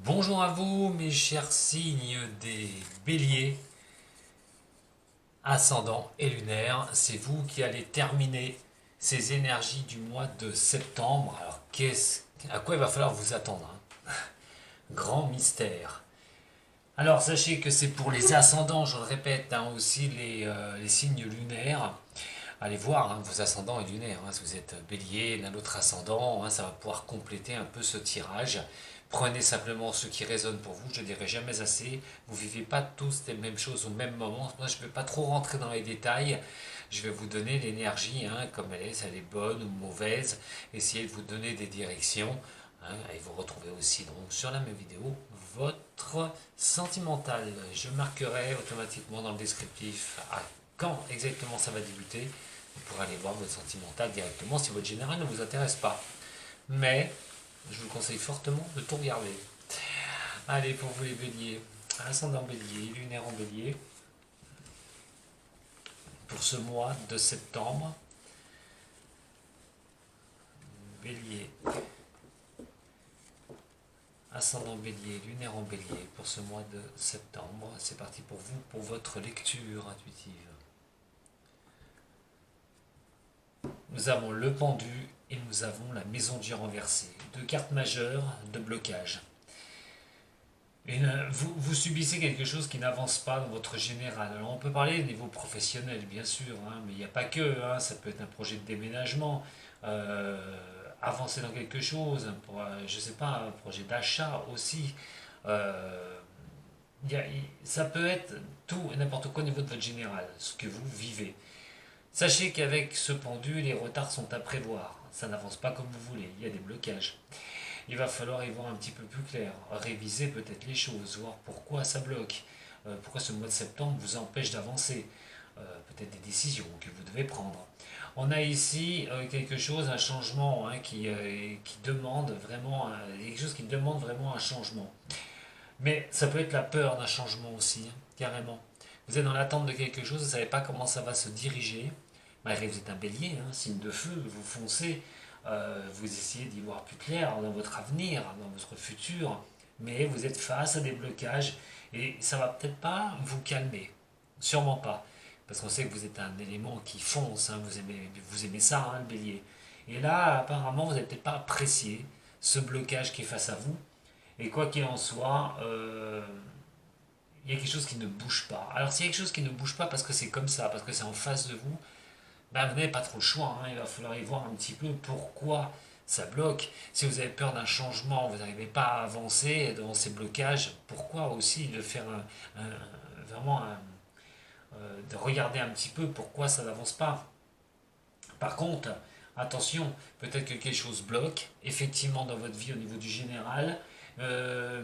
Bonjour à vous, mes chers signes des béliers, ascendant et lunaire. C'est vous qui allez terminer ces énergies du mois de septembre. Alors, à quoi il va falloir vous attendre, hein? Grand mystère. Alors, sachez que c'est pour les ascendants, je le répète, hein, aussi les signes lunaires. Allez voir, hein, vos ascendants et lunaires, hein, si vous êtes bélier, l'un autre ascendant, hein, ça va pouvoir compléter un peu ce tirage. Prenez simplement ce qui résonne pour vous, je ne dirai jamais assez. Vous ne vivez pas tous les mêmes choses au même moment. Moi, je ne vais pas trop rentrer dans les détails. Je vais vous donner l'énergie, hein, comme elle est, si elle est bonne ou mauvaise. Essayer de vous donner des directions. Hein, et vous retrouvez aussi donc sur la même vidéo votre sentimental. Je marquerai automatiquement dans le descriptif à quand exactement ça va débuter. Vous pourrez aller voir votre sentimental directement si votre général ne vous intéresse pas. Mais je vous conseille fortement de tout regarder. Allez, pour vous les béliers, ascendant bélier, lunaire en bélier, pour ce mois de septembre, bélier, ascendant bélier, lunaire en bélier, pour ce mois de septembre. C'est parti pour vous, pour votre lecture intuitive. Nous avons le pendu et nous avons la maison du renversé. Deux cartes majeures de blocage. Vous subissez quelque chose qui n'avance pas dans votre général. Alors on peut parler au niveau professionnel, bien sûr, hein, mais il n'y a pas que. Hein, ça peut être un projet de déménagement, euh, avancer dans quelque chose, je ne sais pas, un projet d'achat aussi. Euh, Ça peut être tout et n'importe quoi au niveau de votre général, ce que vous vivez. Sachez qu'avec ce pendu, les retards sont à prévoir. Ça n'avance pas comme vous voulez, il y a des blocages. Il va falloir y voir un petit peu plus clair, réviser peut-être les choses, voir pourquoi ça bloque, pourquoi ce mois de septembre vous empêche d'avancer, peut-être des décisions que vous devez prendre. On a ici quelque chose, un changement, hein, qui demande vraiment, quelque chose qui demande vraiment un changement. Mais ça peut être la peur d'un changement aussi, hein, carrément. Vous êtes dans l'attente de quelque chose, vous ne savez pas comment ça va se diriger. Malgré que vous êtes un bélier, hein, signe de feu, vous foncez, vous essayez d'y voir plus clair dans votre avenir, dans votre futur, mais vous êtes face à des blocages et ça va peut-être pas vous calmer, sûrement pas, parce qu'on sait que vous êtes un élément qui fonce, hein, vous aimez ça, hein, le bélier. Et là, apparemment, vous n'avez peut-être pas apprécié ce blocage qui est face à vous, et quoi qu'il en soit, il y a quelque chose qui ne bouge pas. Alors s'il y a quelque chose qui ne bouge pas parce que c'est comme ça, parce que c'est en face de vous, ben, vous n'avez pas trop le choix, hein. Il va falloir y voir un petit peu pourquoi ça bloque. Si vous avez peur d'un changement, vous n'arrivez pas à avancer dans ces blocages, pourquoi aussi de faire vraiment de regarder un petit peu pourquoi ça n'avance pas. Par contre, attention, peut-être que quelque chose bloque, effectivement dans votre vie au niveau du général,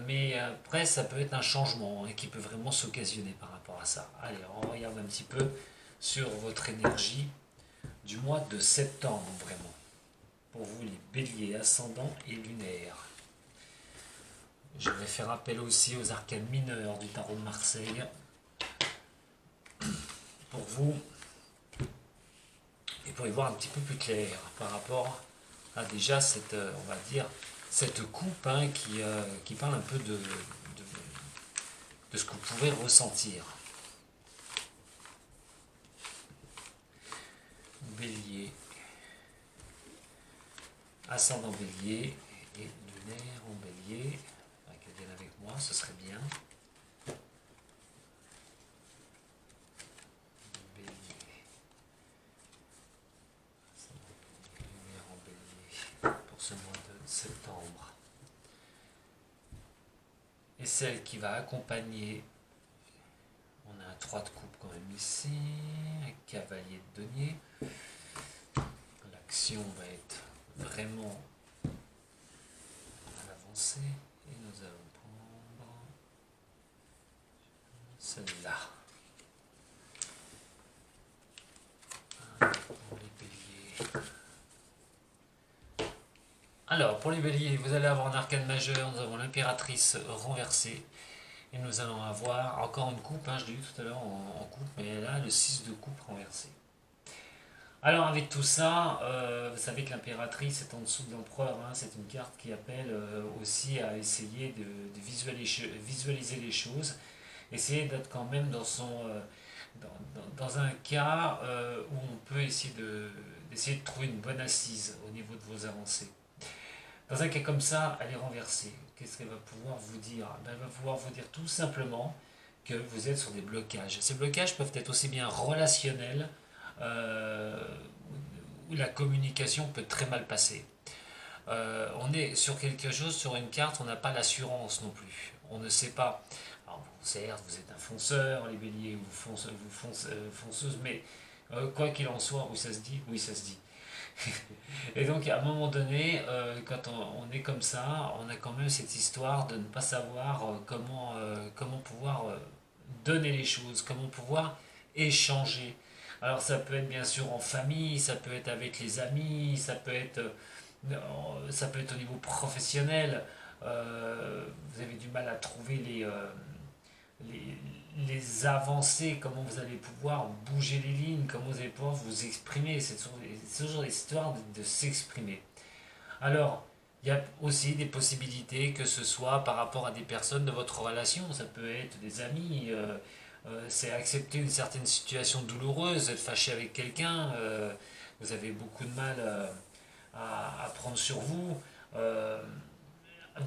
mais après ça peut être un changement, hein, qui peut vraiment s'occasionner par rapport à ça. Allez, on regarde un petit peu sur votre énergie du mois de septembre, vraiment. Pour vous, les béliers, ascendants et lunaires. Je vais faire appel aussi aux arcanes mineurs du tarot de Marseille. Pour vous, et pour y voir un petit peu plus clair par rapport à déjà cette, on va dire, cette coupe, hein, qui parle un peu de ce que vous pouvez ressentir. Bélier, ascendant bélier et lunaire en bélier. Qu'elle vienne avec moi, ce serait bien. Bélier, ascendant bélier, lunaire en bélier pour ce mois de septembre. Et celle qui va accompagner, on a un 3 de coupe quand même ici, un cavalier de denier. L'action va être vraiment à l'avancée et nous allons prendre celle-là. Pour les béliers. Alors, pour les béliers, vous allez avoir un arcane majeur, nous avons l'impératrice renversée. Et nous allons avoir encore une coupe, hein, je l'ai eu tout à l'heure en coupe, mais là, le 6 de coupe renversé. Alors avec tout ça, vous savez que l'impératrice est en dessous de l'empereur, hein, c'est une carte qui appelle aussi à essayer de visualiser les choses, essayer d'être quand même dans dans un cas où on peut essayer d'essayer de trouver une bonne assise au niveau de vos avancées. Dans un cas comme ça, elle est renversée. Qu'est-ce qu'elle va pouvoir vous dire? Ben, elle va pouvoir vous dire tout simplement que vous êtes sur des blocages. Ces blocages peuvent être aussi bien relationnels, euh, où la communication peut très mal passer. On est sur quelque chose, sur une carte, on n'a pas l'assurance non plus. On ne sait pas. Alors, bon, certes, vous êtes un fonceur, les béliers, fonceuses, mais quoi qu'il en soit, oui, ça se dit, oui, ça se dit. Et donc, à un moment donné, quand on est comme ça, on a quand même cette histoire de ne pas savoir comment pouvoir donner les choses, comment pouvoir échanger. Alors, ça peut être bien sûr en famille, ça peut être avec les amis, ça peut être au niveau professionnel. Vous avez du mal à trouver les, les avancées, comment vous allez pouvoir bouger les lignes, comment vous allez pouvoir vous exprimer. C'est toujours l'histoire de s'exprimer. Alors, il y a aussi des possibilités que ce soit par rapport à des personnes de votre relation. Ça peut être des amis. C'est accepter une certaine situation douloureuse, être fâché avec quelqu'un. Vous avez beaucoup de mal à prendre sur vous. euh,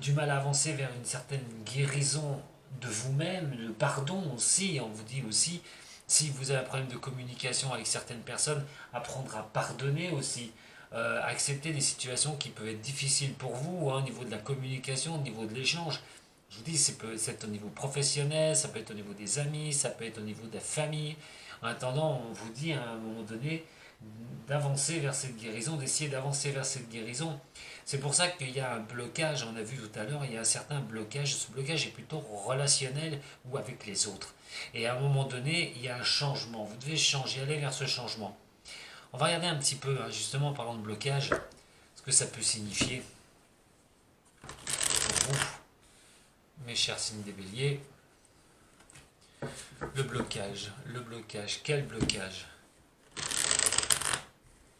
du mal à avancer vers une certaine guérison de vous-même, le pardon aussi, on vous dit aussi, si vous avez un problème de communication avec certaines personnes, apprendre à pardonner aussi, accepter des situations qui peuvent être difficiles pour vous, hein, au niveau de la communication, au niveau de l'échange. Je vous dis, ça peut être au niveau professionnel, ça peut être au niveau des amis, ça peut être au niveau de la famille. En attendant, on vous dit à un moment donné d'avancer vers cette guérison, d'essayer d'avancer vers cette guérison. C'est pour ça qu'il y a un blocage, on a vu tout à l'heure, il y a un certain blocage. Ce blocage est plutôt relationnel ou avec les autres. Et à un moment donné, il y a un changement. Vous devez changer, aller vers ce changement. On va regarder un petit peu, hein, justement, en parlant de blocage, ce que ça peut signifier pour vous, mes chers signes des béliers. Le blocage, quel blocage?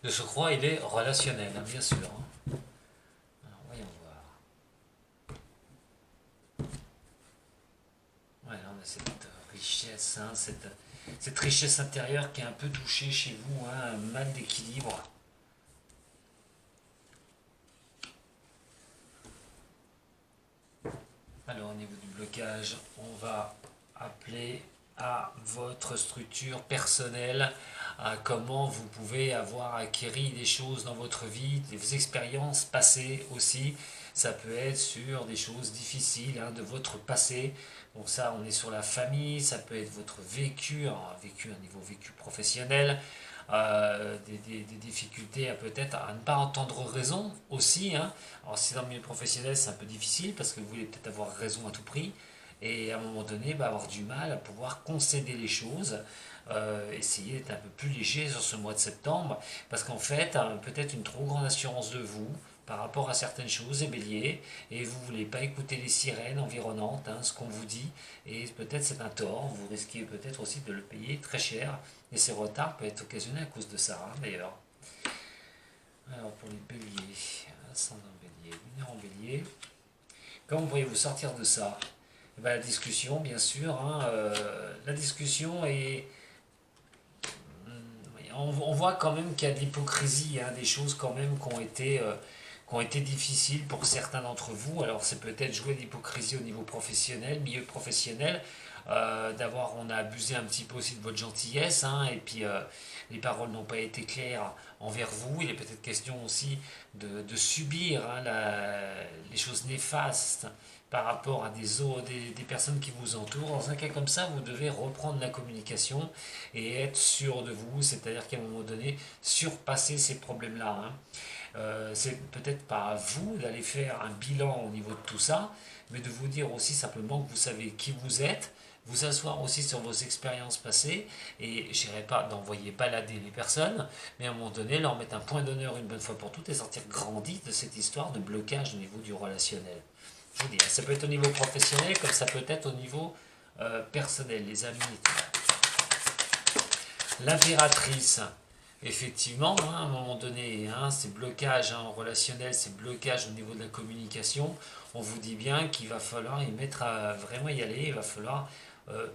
De surcroît, il est relationnel, hein, bien sûr. Hein. Alors, voyons voir. Ouais, là, on a cette richesse, hein, cette richesse intérieure qui est un peu touchée chez vous, hein, un mal d'équilibre. Alors, au niveau du blocage, on va appeler à votre structure personnelle, à comment vous pouvez avoir acquis des choses dans votre vie, des expériences passées aussi. Ça peut être sur des choses difficiles, hein, de votre passé. Donc ça, on est sur la famille, ça peut être votre vécu, un vécu, un niveau vécu professionnel, des difficultés à peut-être à ne pas entendre raison aussi. Hein. Alors si dans le milieu professionnel c'est un peu difficile parce que vous voulez peut-être avoir raison à tout prix et à un moment donné avoir du mal à pouvoir concéder les choses. Essayer d'être un peu plus léger sur ce mois de septembre parce qu'en fait peut-être une trop grande assurance de vous par rapport à certaines choses, et bélier, et vous ne voulez pas écouter les sirènes environnantes, hein, ce qu'on vous dit, et peut-être c'est un tort, vous risquez peut-être aussi de le payer très cher, et ces retards peuvent être occasionnés à cause de ça, hein, d'ailleurs. Alors pour les béliers, ascendant bélier, lunaire en bélier, comment pourriez-vous sortir de ça? Eh bien, la discussion, bien sûr, hein, la discussion est... On voit quand même qu'il y a de l'hypocrisie, hein, des choses quand même qui ont été difficiles pour certains d'entre vous. Alors c'est peut-être jouer d'hypocrisie au niveau professionnel, milieu professionnel, on a abusé un petit peu aussi de votre gentillesse, hein, et puis les paroles n'ont pas été claires envers vous. Il est peut-être question aussi de subir, hein, les choses néfastes par rapport à des personnes qui vous entourent. Dans un cas comme ça, vous devez reprendre la communication et être sûr de vous, c'est-à-dire qu'à un moment donné, surpasser ces problèmes-là. Hein. C'est peut-être pas à vous d'aller faire un bilan au niveau de tout ça, mais de vous dire aussi simplement que vous savez qui vous êtes, vous asseoir aussi sur vos expériences passées, et je dirais pas d'envoyer balader les personnes, mais à un moment donné, leur mettre un point d'honneur une bonne fois pour toutes et sortir grandi de cette histoire de blocage au niveau du relationnel. Je vous dis, ça peut être au niveau professionnel comme ça peut être au niveau personnel, les amis. L'impératrice. effectivement, hein, à un moment donné, hein, ces blocages hein, relationnels, ces blocages au niveau de la communication, on vous dit bien qu'il va falloir y mettre à vraiment y aller, il va falloir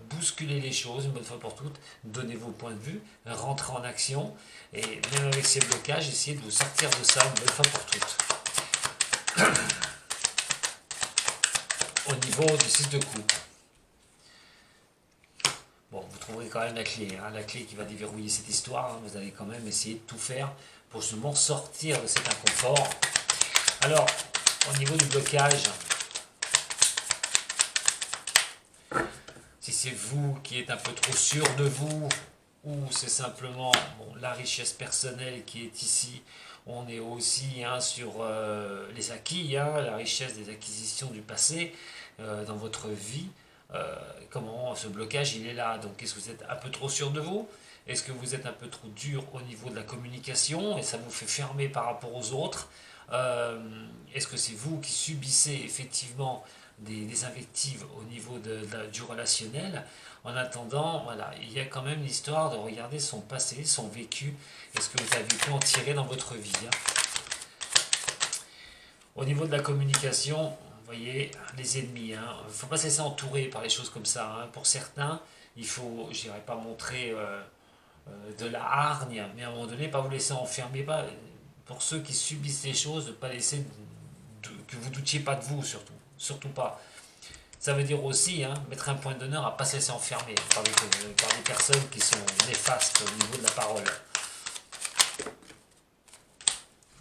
bousculer les choses une bonne fois pour toutes, donner vos points de vue, rentrer en action, et même avec ces blocages, essayez de vous sortir de ça une bonne fois pour toutes. Au niveau du 6 de coupe, bon, vous trouverez quand même hein, la clé qui va déverrouiller cette histoire, hein, vous allez quand même essayer de tout faire pour justement sortir de cet inconfort. Alors, au niveau du blocage, si c'est vous qui êtes un peu trop sûr de vous, ou c'est simplement bon, la richesse personnelle qui est ici, on est aussi hein, sur les acquis, hein, la richesse des acquisitions du passé dans votre vie. Comment ce blocage il est là? Donc est-ce que vous êtes un peu trop sûr de vous? Est-ce que vous êtes un peu trop dur au niveau de la communication et ça vous fait fermer par rapport aux autres? Est-ce que c'est vous qui subissez effectivement des invectives au niveau du relationnel? En attendant, voilà, il y a quand même l'histoire de regarder son passé, son vécu, est-ce que vous avez pu en tirer dans votre vie hein. Au niveau de la communication, vous voyez, les ennemis, il ne faut pas se laisser entourer par les choses comme ça. Hein. Pour certains, il faut, je dirais pas montrer de la hargne, mais à un moment donné, pas vous laisser enfermer. Pas, pour ceux qui subissent les choses, ne pas laisser que vous doutiez pas de vous, surtout. Surtout pas. Ça veut dire aussi hein, mettre un point d'honneur à ne pas se laisser enfermer par des personnes qui sont néfastes au niveau de la parole.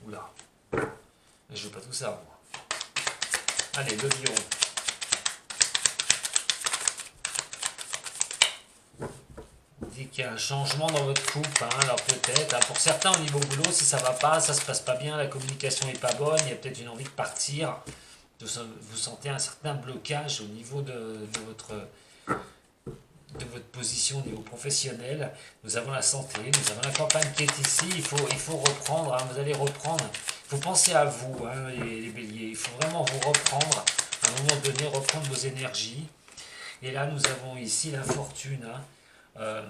Oula, je veux pas tout ça, moi. Allez, le lion. On dit qu'il y a un changement dans votre couple, hein, alors peut-être. Hein, pour certains, au niveau boulot, si ça va pas, ça se passe pas bien, la communication est pas bonne, il y a peut-être une envie de partir. Vous sentez un certain blocage au niveau de votre position au niveau professionnel. Nous avons la santé, nous avons la campagne qui est ici, il faut reprendre, hein, vous allez reprendre. Il faut penser à vous, hein, les béliers, il faut vraiment vous reprendre, à un moment donné, reprendre vos énergies. Et là, nous avons ici la fortune. Hein.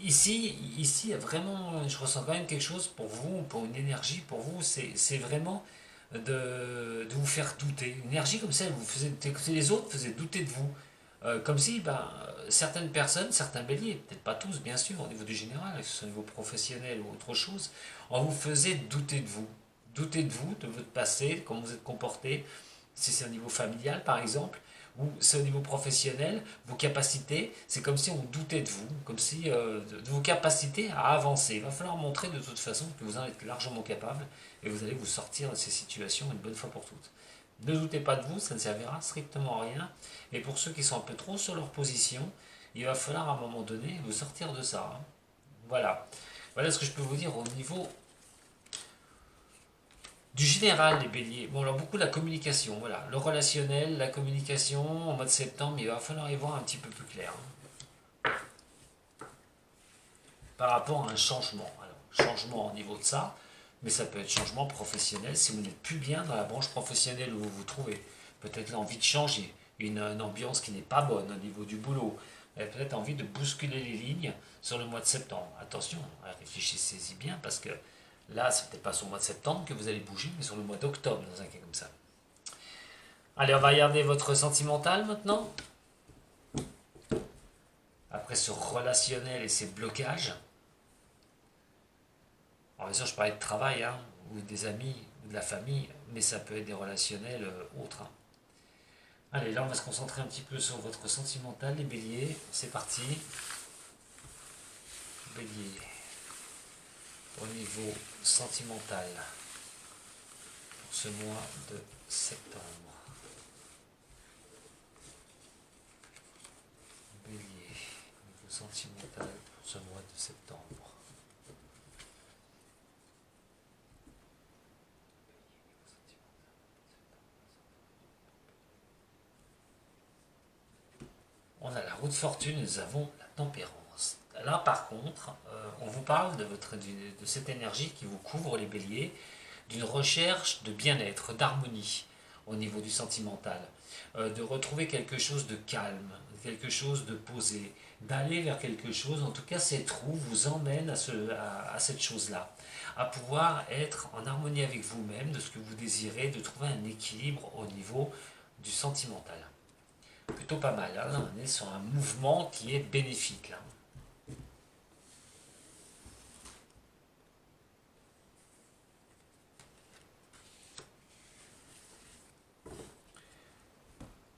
Ici, vraiment, je ressens quand même quelque chose pour vous, pour une énergie pour vous, c'est vraiment de vous faire douter. Une énergie comme ça, vous faisait écouter les autres, faisait douter de vous. Comme si certaines personnes, certains béliers, peut-être pas tous bien sûr, au niveau du général, que ce soit au niveau professionnel ou autre chose, on vous faisait douter de vous. Douter de vous, de votre passé, de comment vous êtes comporté, si c'est au niveau familial par exemple, ou c'est au niveau professionnel, vos capacités, c'est comme si on doutait de vous, comme si de vos capacités à avancer. Il va falloir montrer de toute façon que vous en êtes largement capable et vous allez vous sortir de ces situations une bonne fois pour toutes. Ne doutez pas de vous, ça ne servira strictement à rien. Et pour ceux qui sont un peu trop sur leur position, il va falloir à un moment donné vous sortir de ça. Hein. Voilà. Voilà ce que je peux vous dire au niveau du général, les béliers. Bon, alors beaucoup la communication, voilà. Le relationnel, la communication, en mois de septembre, il va falloir y voir un petit peu plus clair. Hein. Par rapport à un changement. Alors, changement au niveau de ça, mais ça peut être changement professionnel si vous n'êtes plus bien dans la branche professionnelle où vous vous trouvez. Peut-être l'envie de changer, une ambiance qui n'est pas bonne au niveau du boulot. Peut-être envie de bousculer les lignes sur le mois de septembre. Attention, réfléchissez-y bien parce que là, c'est peut-être pas sur le mois de septembre que vous allez bouger, mais sur le mois d'octobre dans un cas comme ça. Allez, on va regarder votre sentimental maintenant. Après ce relationnel et ces blocages. Alors bien sûr, je parlais de travail, hein, ou des amis, ou de la famille, mais ça peut être des relationnels autres. Hein. Allez, là, on va se concentrer un petit peu sur votre sentimental, les béliers. C'est parti. Bélier. Au niveau sentimental, pour ce mois de septembre. Bélier. Au niveau sentimental, pour ce mois de septembre. On a la roue de fortune, nous avons la tempérance. Là, par contre, on vous parle de cette énergie qui vous couvre, les béliers, d'une recherche de bien-être, d'harmonie. au niveau du sentimental, de retrouver quelque chose de calme, quelque chose de posé, d'aller vers quelque chose, en tout cas ces trous vous emmènent à cette chose-là, à pouvoir être en harmonie avec vous-même, de ce que vous désirez, de trouver un équilibre au niveau du sentimental. Plutôt pas mal, hein, on est sur un mouvement qui est bénéfique là.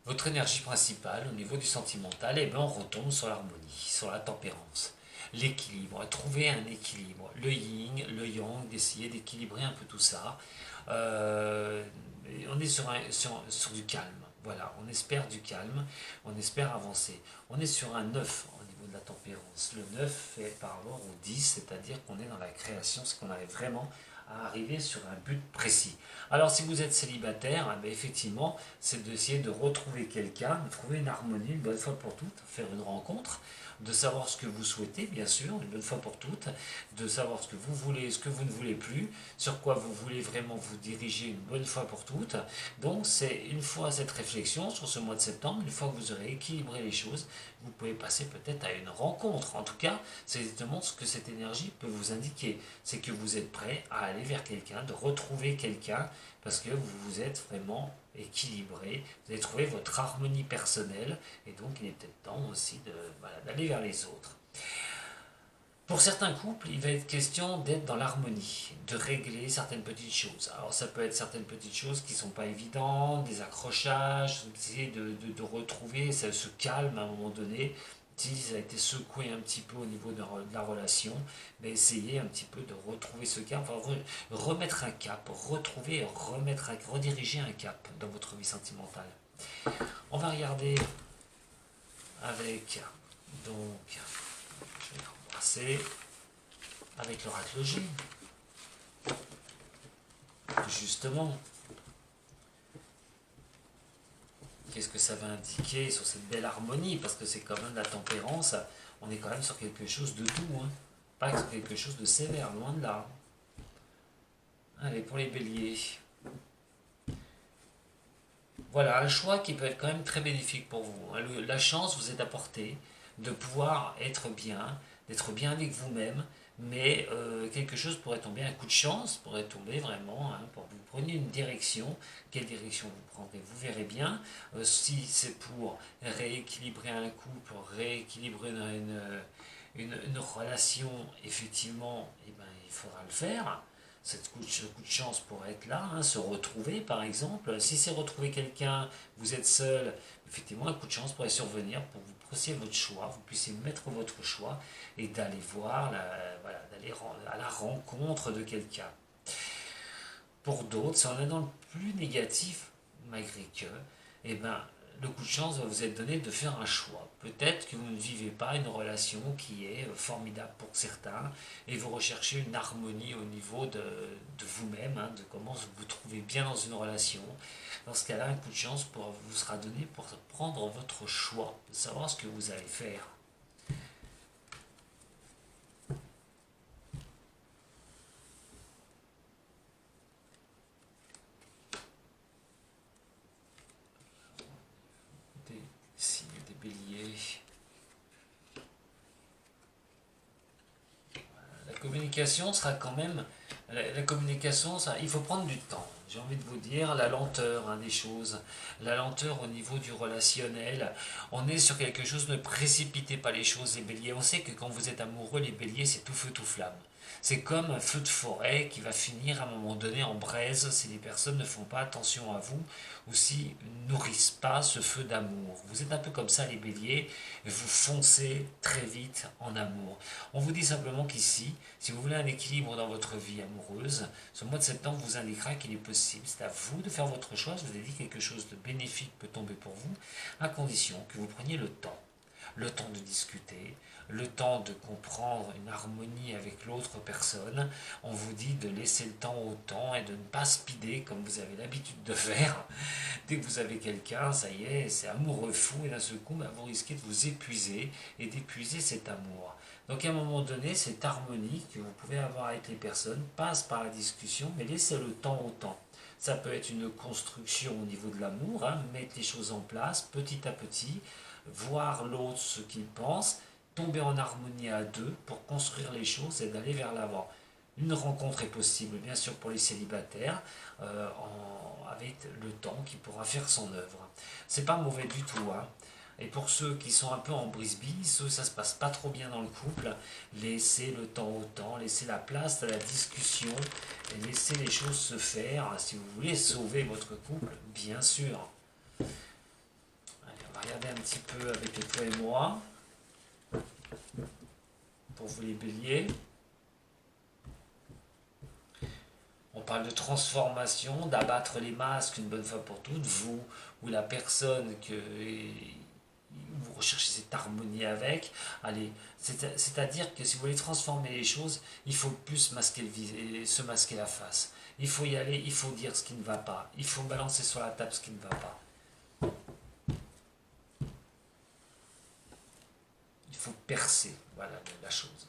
Votre énergie principale au niveau du sentimental, et bien on retombe sur l'harmonie, sur la tempérance, l'équilibre, trouver un équilibre, le yin, le yang, d'essayer d'équilibrer un peu tout ça. Euh, on est sur du calme, voilà, on espère du calme, on espère avancer. On est sur un 9 au niveau de la tempérance. Le 9 est par rapport au 10, c'est-à-dire qu'on est dans la création, c'est qu'on arrive vraiment à arriver sur un but précis. Alors si vous êtes célibataire, eh effectivement, c'est d'essayer de retrouver quelqu'un, de trouver une harmonie une bonne fois pour toutes, faire une rencontre, de savoir ce que vous souhaitez, bien sûr, une bonne fois pour toutes, de savoir ce que vous voulez, ce que vous ne voulez plus, sur quoi vous voulez vraiment vous diriger une bonne fois pour toutes. Donc c'est une fois cette réflexion sur ce mois de septembre, une fois que vous aurez équilibré les choses, vous pouvez passer peut-être à une rencontre. En tout cas, c'est exactement ce que cette énergie peut vous indiquer. C'est que vous êtes prêt à aller vers quelqu'un, de retrouver quelqu'un, parce que vous vous êtes vraiment équilibré, vous avez trouvé votre harmonie personnelle, et donc il est peut-être temps aussi voilà, d'aller vers les autres. Pour certains couples, il va être question d'être dans l'harmonie, de régler certaines petites choses. Alors ça peut être certaines petites choses qui ne sont pas évidentes, des accrochages, essayer de retrouver ce calme à un moment donné. Si ça a été secoué un petit peu au niveau de la relation, mais essayez un petit peu de retrouver ce cap, enfin, remettre un cap, retrouver, rediriger un cap dans votre vie sentimentale. On va regarder avec, donc, je vais embrasser avec l'oracle G. Justement, qu'est-ce que ça va indiquer sur cette belle harmonie? Parce que c'est quand même la tempérance, on est quand même sur quelque chose de doux, hein. Pas sur quelque chose de sévère, loin de là. Allez, pour les béliers. Voilà, un choix qui peut être quand même très bénéfique pour vous. La chance vous est apportée de pouvoir être bien, d'être bien avec vous-même, mais quelque chose pourrait tomber, un coup de chance pourrait tomber vraiment, hein, pour que vous preniez une direction. Quelle direction vous prendrez? Vous verrez bien. Si c'est pour rééquilibrer un couple, rééquilibrer une relation, effectivement, eh ben, il faudra le faire. Ce coup de chance pourrait être là, hein, se retrouver par exemple. Si c'est retrouver quelqu'un, vous êtes seul, effectivement un coup de chance pourrait survenir pour que vous preniez votre choix, vous puissiez mettre votre choix et d'aller voir, voilà, d'aller à la rencontre de quelqu'un. Pour d'autres, si on est dans le plus négatif, malgré que, eh ben, le coup de chance va vous être donné de faire un choix. Peut-être que vous ne vivez pas une relation qui est formidable pour certains et vous recherchez une harmonie au niveau de vous-même, hein, de comment vous vous trouvez bien dans une relation. Dans ce cas-là, un coup de chance vous sera donné pour prendre votre choix, de savoir ce que vous allez faire. Des signes des béliers. La communication sera quand même... La communication, ça, il faut prendre du temps. J'ai envie de vous dire, la lenteur, hein, des choses, la lenteur au niveau du relationnel. On est sur quelque chose, ne précipitez pas les choses, les béliers. On sait que quand vous êtes amoureux, les béliers, c'est tout feu, tout flamme. C'est comme un feu de forêt qui va finir à un moment donné en braise si les personnes ne font pas attention à vous ou si nourrissent pas ce feu d'amour. Vous êtes un peu comme ça, les béliers, et vous foncez très vite en amour. On vous dit simplement qu'ici, si vous voulez un équilibre dans votre vie amoureuse, ce mois de septembre vous indiquera qu'il est possible. C'est à vous de faire votre choix. Je vous ai dit quelque chose de bénéfique peut tomber pour vous, à condition que vous preniez le temps. Le temps de discuter, le temps de comprendre une harmonie avec l'autre personne. On vous dit de laisser le temps au temps et de ne pas speeder comme vous avez l'habitude de faire. Dès que vous avez quelqu'un, ça y est, c'est amoureux fou et d'un seul coup, vous risquez de vous épuiser et d'épuiser cet amour. Donc à un moment donné, cette harmonie que vous pouvez avoir avec les personnes passe par la discussion, mais laissez le temps au temps. Ça peut être une construction au niveau de l'amour, hein, mettre les choses en place petit à petit, voir l'autre ce qu'il pense, tomber en harmonie à deux pour construire les choses et d'aller vers l'avant. Une rencontre est possible, bien sûr, pour les célibataires, avec le temps qui pourra faire son œuvre. C'est pas mauvais du tout, hein. Et pour ceux qui sont un peu en brise-bise, ceux ça se passe pas trop bien dans le couple, laissez le temps au temps, laissez la place à la discussion et laissez les choses se faire. Si vous voulez sauver votre couple, bien sûr. Allez, on va regarder un petit peu avec toi et moi, pour vous les béliers. On parle de transformation, d'abattre les masques une bonne fois pour toutes, vous ou la personne que vous recherchez cette harmonie avec. Allez, c'est-à-dire que si vous voulez transformer les choses, il faut plus masquer le visage, se masquer la face. Il faut y aller, il faut dire ce qui ne va pas. Il faut balancer sur la table ce qui ne va pas. Il faut percer, voilà la chose.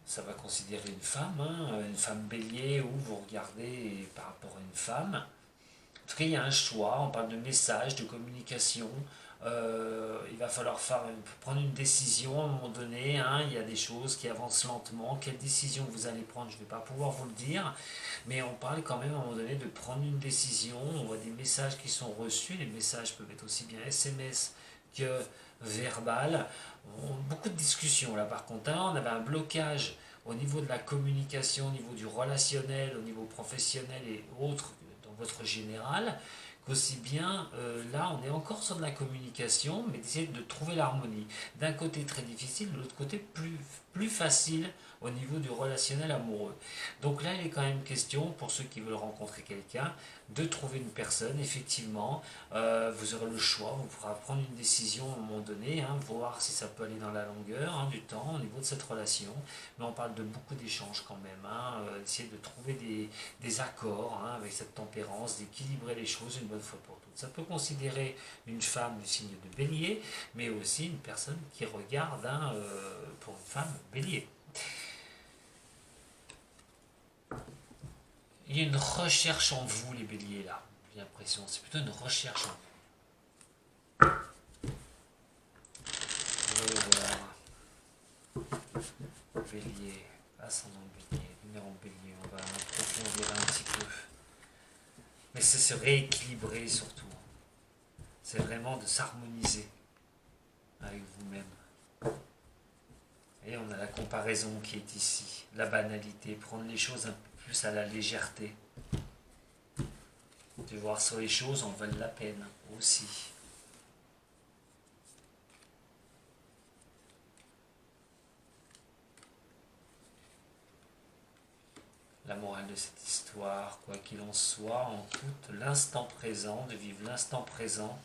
Ça va considérer une femme, hein, une femme bélier, où vous regardez par rapport à une femme. En tout cas, il y a un choix, on parle de message, de communication. Il va falloir prendre une décision à un moment donné, hein, il y a des choses qui avancent lentement. Quelle décision vous allez prendre, je ne vais pas pouvoir vous le dire, mais on parle quand même à un moment donné de prendre une décision. On voit des messages qui sont reçus, les messages peuvent être aussi bien SMS que verbal. Beaucoup de discussions là par contre, hein. On avait un blocage au niveau de la communication, au niveau du relationnel, au niveau professionnel et autres dans votre général, qu'aussi bien là on est encore sur de la communication, mais d'essayer de trouver l'harmonie. D'un côté très difficile, de l'autre côté plus facile au niveau du relationnel amoureux. Donc là il est quand même question, pour ceux qui veulent rencontrer quelqu'un, de trouver une personne, effectivement, vous aurez le choix, vous pourrez prendre une décision à un moment donné, hein, voir si ça peut aller dans la longueur, hein, du temps au niveau de cette relation, mais on parle de beaucoup d'échanges quand même, hein, essayer de trouver des accords, hein, avec cette tempérance, d'équilibrer les choses une bonne fois pour toutes. Ça peut considérer une femme du signe de bélier, mais aussi une personne qui regarde, hein, pour une femme bélier. Il y a une recherche en vous, les béliers, là. J'ai l'impression. C'est plutôt une recherche en vous. Voilà. Bélier. Ascendant bélier. Numéro bélier. On va approfondir un petit peu. Mais c'est se rééquilibrer surtout. C'est vraiment de s'harmoniser avec vous-même. Et on a la comparaison qui est ici. La banalité. Prendre les choses un peu plus à la légèreté. De voir sur les choses en valent la peine aussi. La morale de cette histoire, quoi qu'il en soit, en tout l'instant présent, de vivre l'instant présent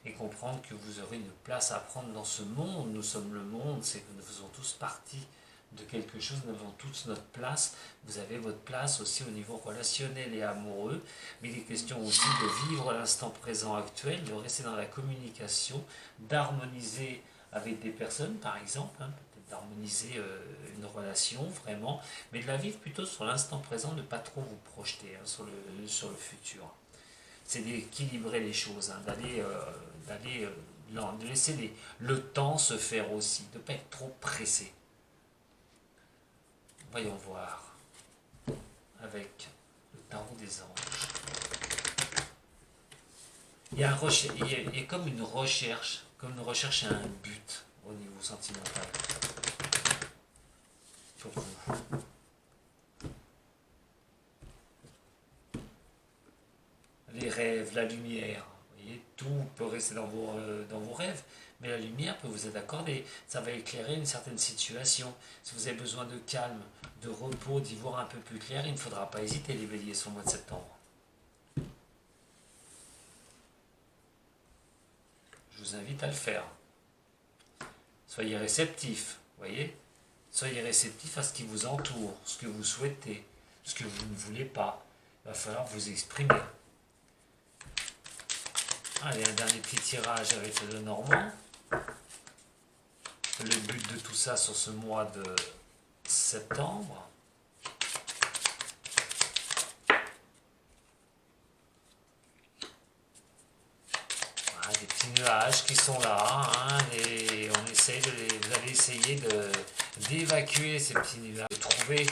et comprendre que vous aurez une place à prendre dans ce monde. Nous sommes le monde, c'est que nous faisons tous partie de quelque chose, nous avons tous notre place. Vous avez votre place aussi au niveau relationnel et amoureux, mais il est question aussi de vivre l'instant présent actuel, de rester dans la communication, d'harmoniser avec des personnes par exemple, hein, peut-être d'harmoniser une relation vraiment, mais de la vivre plutôt sur l'instant présent, ne pas trop vous projeter, hein, sur le futur. C'est d'équilibrer les choses, hein, de laisser le temps se faire aussi, de ne pas être trop pressé. Voyons voir avec le tarot des anges. Il y a comme une recherche et un but au niveau sentimental pour vous. Les rêves, la lumière, vous voyez, tout peut rester dans vos rêves, mais la lumière peut vous être accordée. Ça va éclairer une certaine situation. Si vous avez besoin de calme, de repos, d'y voir un peu plus clair, il ne faudra pas hésiter, les béliers, sur le mois de septembre. Je vous invite à le faire. Soyez réceptifs, voyez. Soyez réceptifs à ce qui vous entoure, ce que vous souhaitez, ce que vous ne voulez pas. Il va falloir vous exprimer. Allez, un dernier petit tirage avec le Normand. Le but de tout ça sur ce mois septembre. Voilà, des petits nuages qui sont là, hein, et on essaye vous allez essayer d'évacuer ces petits nuages, de trouver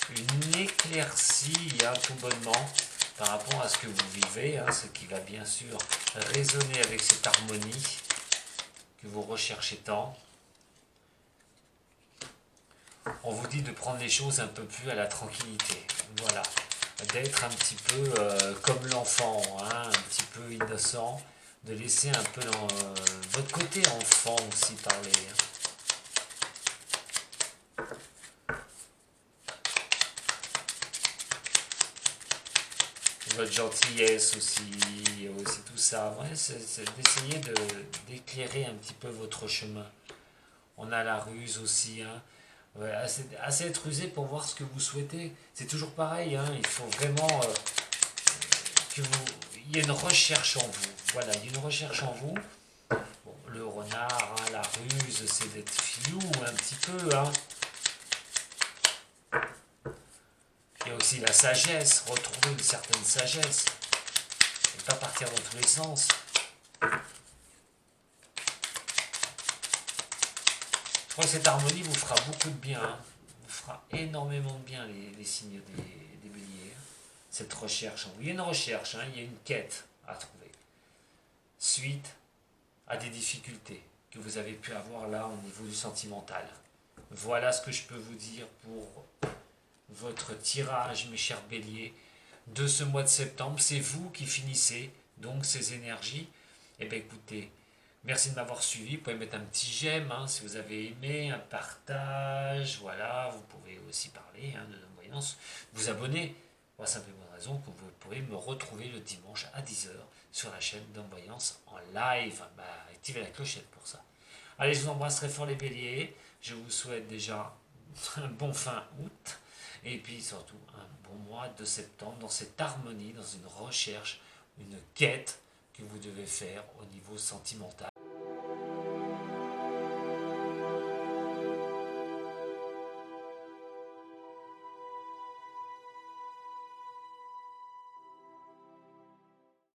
une éclaircie, hein, tout bonnement par rapport à ce que vous vivez, hein, ce qui va bien sûr résonner avec cette harmonie que vous recherchez tant. On vous dit de prendre les choses un peu plus à la tranquillité, voilà, d'être un petit peu comme l'enfant, hein, un petit peu innocent, de laisser un peu votre côté enfant aussi parler, hein. Votre gentillesse aussi tout ça. Ouais, c'est d'essayer d'éclairer un petit peu votre chemin. On a la ruse aussi, hein. Ouais, assez être rusé pour voir ce que vous souhaitez. C'est toujours pareil, hein. Il faut vraiment il y ait une recherche en vous. Voilà, il y a une recherche en vous. Bon, le renard, hein, la ruse, c'est d'être filou un petit peu, hein. Il y a aussi la sagesse, retrouver une certaine sagesse. Et pas partir dans tous les sens. Je crois que cette harmonie vous fera beaucoup de bien, hein. Vous fera énormément de bien les signes des béliers. Cette recherche en vous. Il y a une recherche, hein, il y a une quête à trouver. Suite à des difficultés que vous avez pu avoir là au niveau du sentimental. Voilà ce que je peux vous dire pour votre tirage, mes chers béliers, de ce mois de septembre. C'est vous qui finissez donc ces énergies. Eh bien écoutez, merci de m'avoir suivi. Vous pouvez mettre un petit j'aime, hein, si vous avez aimé, un partage. Voilà, vous pouvez aussi parler, hein, de non-voyance. Vous abonner. Pour la simple et bonne raison que vous pourrez me retrouver le dimanche à 10 h sur la chaîne d'Envoyance en live. Bah, activez la clochette pour ça. Allez, je vous embrasse très fort les béliers. Je vous souhaite déjà un bon fin août. Et puis surtout un bon mois de septembre dans cette harmonie, dans une recherche, une quête que vous devez faire au niveau sentimental.